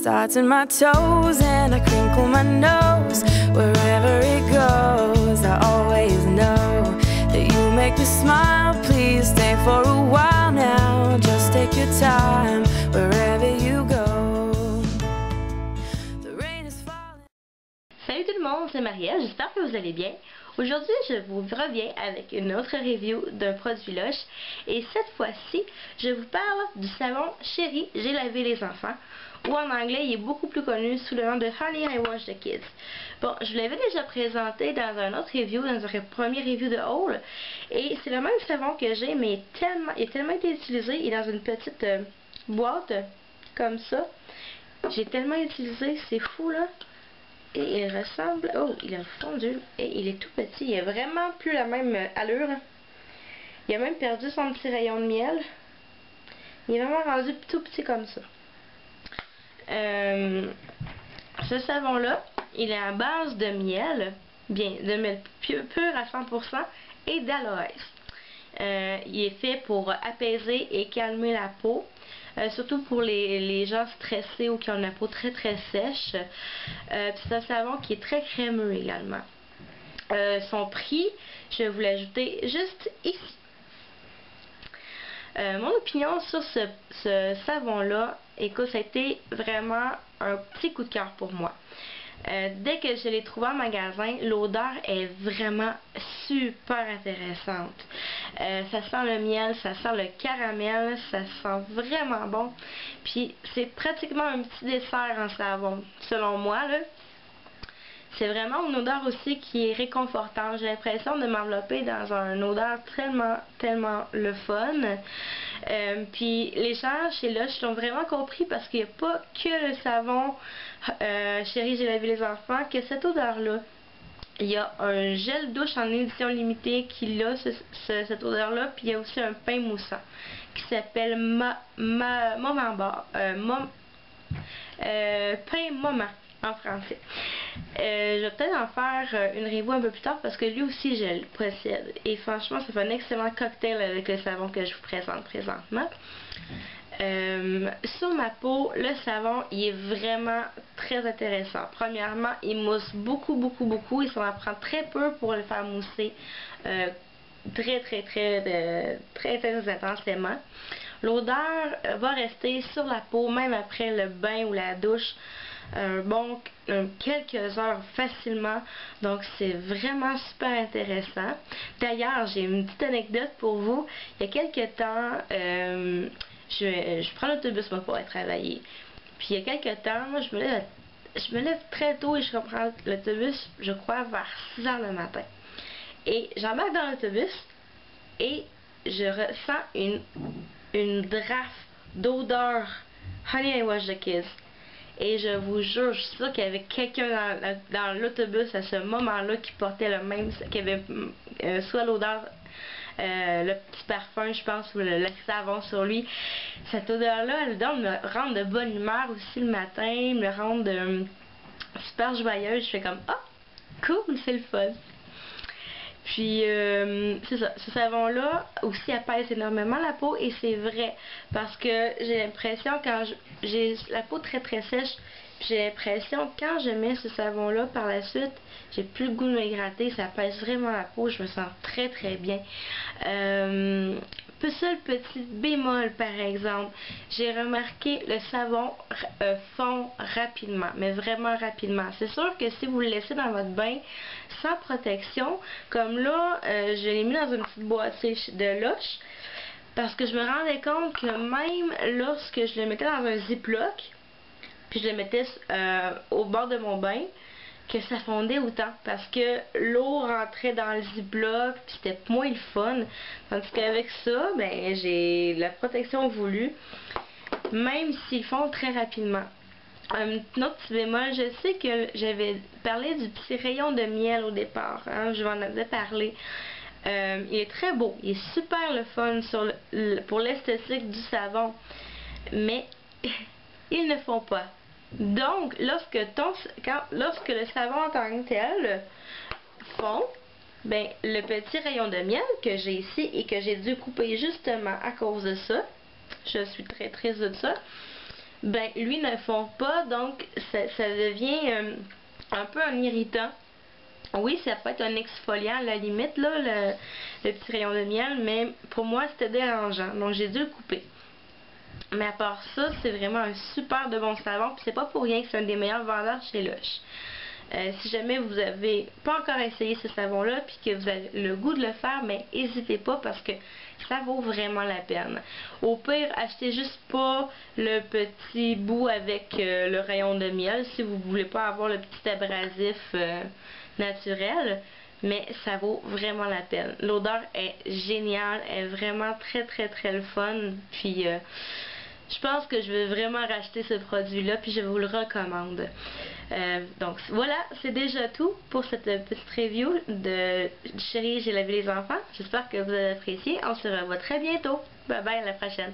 starts in my toes and I crinkle my nose. Wherever it goes, I always know that you make me smile. Please stay for a while now. Just take your time wherever you go. The rain is falling. Salut tout le monde, c'est Marielle, j'espère que vous allez bien. Aujourd'hui, je vous reviens avec une autre review d'un produit Lush. Et cette fois-ci, je vous parle du savon Chérie, j'ai lavé les enfants. Ou en anglais, il est beaucoup plus connu sous le nom de Honey I Wash the Kids. Bon, je l'avais déjà présenté dans un autre review, dans un premier review de haul. Et c'est le même savon que j'ai, mais il a tellement été utilisé. Il est dans une petite boîte, comme ça. J'ai tellement utilisé, c'est fou là. Et il ressemble... Oh, il a fondu. Et il est tout petit. Il a vraiment plus la même allure. Il a même perdu son petit rayon de miel. Il est vraiment rendu tout petit comme ça. Ce savon-là, il est à base de miel. Bien, de miel pur à 100% et d'aloès. Il est fait pour apaiser et calmer la peau. Surtout pour les gens stressés ou qui ont la peau très sèche. C'est un savon qui est très crémeux également. Son prix, je vais vous l'ajouter juste ici. Mon opinion sur ce savon-là, écoute, ça a été vraiment un petit coup de cœur pour moi. Dès que je l'ai trouvé en magasin, l'odeur est vraiment super intéressante. Ça sent le miel, ça sent le caramel, ça sent vraiment bon. Puis c'est pratiquement un petit dessert en savon, selon moi là. C'est vraiment une odeur aussi qui est réconfortante. J'ai l'impression de m'envelopper dans une odeur tellement le fun. Puis les gens chez Lush l'ont vraiment compris parce qu'il n'y a pas que le savon Chérie, j'ai lavé les enfants, que cette odeur-là. Il y a un gel douche en édition limitée qui a cette odeur-là, puis il y a aussi un pain moussant qui s'appelle pain moment en français. Je vais peut-être en faire une review un peu plus tard parce que lui aussi je le possède. Et franchement, ça fait un excellent cocktail avec le savon que je vous présente présentement. Sur ma peau, le savon, il est vraiment très intéressant. Premièrement, il mousse beaucoup. Il s'en prend très peu pour le faire mousser très intensément. L'odeur va rester sur la peau même après le bain ou la douche quelques heures facilement, donc c'est vraiment super intéressant. D'ailleurs, j'ai une petite anecdote pour vous. Il y a quelques temps, je prends l'autobus pour aller travailler, puis il y a quelques temps, moi je me lève très tôt et je reprends l'autobus, je crois vers 6 h le matin, et j'embarque dans l'autobus et je ressens une draft d'odeur Honey I Wash the Kids. Et je vous jure, je suis sûre qu'il y avait quelqu'un dans l'autobus à ce moment-là qui portait le même, qui avait soit l'odeur, le petit parfum, je pense, ou le savon sur lui. Cette odeur-là, elle me rend de bonne humeur aussi le matin, me rend super joyeuse. Je fais comme, ah, cool, c'est le fun. Puis, c'est ça, ce savon-là aussi apaise énormément la peau et c'est vrai parce que j'ai l'impression quand j'ai la peau très sèche, j'ai l'impression quand je mets ce savon-là par la suite, j'ai plus le goût de me gratter, ça apaise vraiment la peau, je me sens très bien. Seul petit bémol par exemple, j'ai remarqué le savon fond rapidement, mais vraiment rapidement. C'est sûr que si vous le laissez dans votre bain sans protection, comme là, je l'ai mis dans une petite boîtier de Lush, parce que je me rendais compte que même lorsque je le mettais dans un ziploc, puis je le mettais au bord de mon bain, que ça fondait autant parce que l'eau rentrait dans le ziploc puis c'était moins le fun, tandis qu'avec ça, ben j'ai la protection voulue même s'ils fond très rapidement. Un autre petit bémol, je sais que j'avais parlé du petit rayon de miel au départ, hein, je vous en avais parlé. Il est très beau, il est super le fun pour l'esthétique du savon, mais ils ne font pas. Donc, lorsque le savon en tant que tel fond, ben, le petit rayon de miel que j'ai ici et que j'ai dû couper justement à cause de ça, je suis très triste de ça, ben lui ne fond pas, donc ça devient un peu un irritant. Oui, ça peut être un exfoliant à la limite, là, le petit rayon de miel, mais pour moi, c'était dérangeant. Donc, j'ai dû le couper. Mais à part ça, c'est vraiment un super de bon savon. Puis c'est pas pour rien que c'est un des meilleurs vendeurs chez Lush. Si jamais vous avez pas encore essayé ce savon-là, puis que vous avez le goût de le faire, mais n'hésitez pas parce que ça vaut vraiment la peine. Au pire, achetez juste pas le petit bout avec le rayon de miel si vous voulez pas avoir le petit abrasif naturel, mais ça vaut vraiment la peine. L'odeur est géniale, elle est vraiment très le fun, puis je pense que je vais vraiment racheter ce produit-là, puis je vous le recommande. Donc voilà, c'est déjà tout pour cette petite review de Chérie, j'ai lavé les enfants. J'espère que vous avez apprécié. On se revoit très bientôt. Bye bye, à la prochaine.